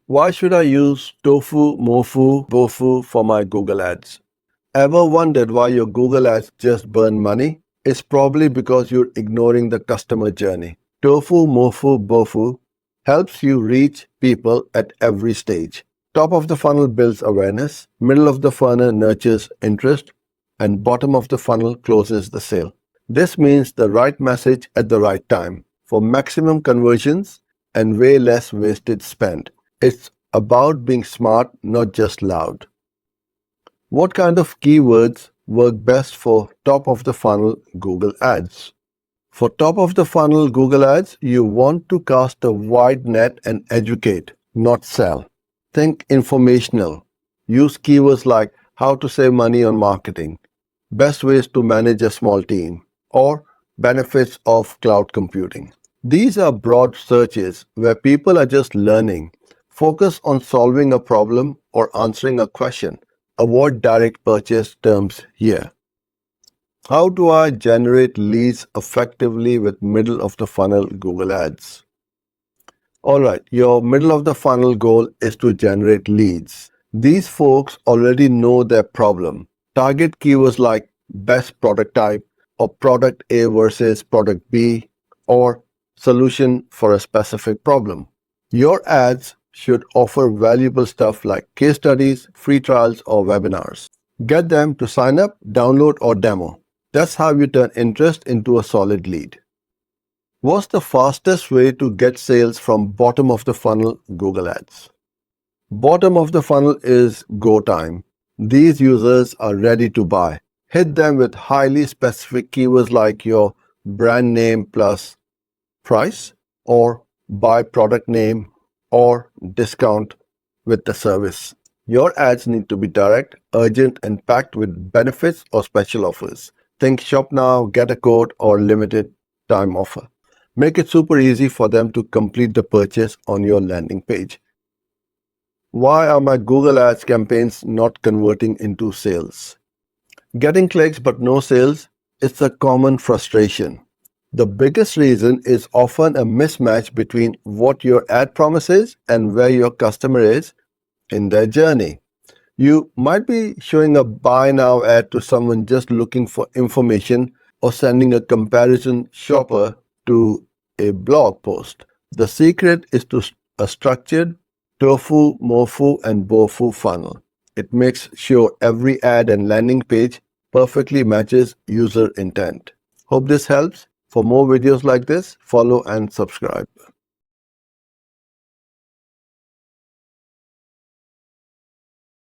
Why should I use ToFu, MoFu, BoFu for my Google Ads? Ever wondered why your Google Ads just burn money? It's probably because you're ignoring the customer journey. ToFu, MoFu, BoFu helps you reach people at every stage. Top of the funnel builds awareness, middle of the funnel nurtures interest, and bottom of the funnel closes the sale. This means the right message at the right time for maximum conversions and way less wasted spend. It's about being smart, not just loud. What kind of keywords work best for top of the funnel Google Ads? For top of the funnel Google Ads, you want to cast a wide net and educate, not sell. Think informational. Use keywords like how to save money on marketing, best ways to manage a small team, or benefits of cloud computing. These are broad searches where people are just learning. Focus on solving a problem or answering a question. Avoid direct purchase terms here. How do I generate leads effectively with middle of the funnel Google Ads? Alright, your middle of the funnel goal is to generate leads. These folks already know their problem. Target keywords like best product type or product A versus product B or solution for a specific problem. Your ads should offer valuable stuff like case studies, free trials, or webinars. Get them to sign up, download, or demo. That's how you turn interest into a solid lead. What's the fastest way to get sales from bottom of the funnel Google Ads? Bottom of the funnel is go time. These users are ready to buy. Hit them with highly specific keywords like your brand name plus price or buy product name or discount with the service. Your ads need to be direct, urgent, and packed with benefits or special offers. Think shop now, get a code, or limited time offer. Make it super easy for them to complete the purchase on your landing page. Why are my Google Ads campaigns not converting into sales? Getting clicks but no sales is a common frustration. The biggest reason is often a mismatch between what your ad promises and where your customer is in their journey. You might be showing a buy now ad to someone just looking for information or sending a comparison shopper to a blog post. The secret is to a structured ToFu, MoFu, and BoFu funnel. It makes sure every ad and landing page perfectly matches user intent. Hope this helps. For more videos like this, follow and subscribe.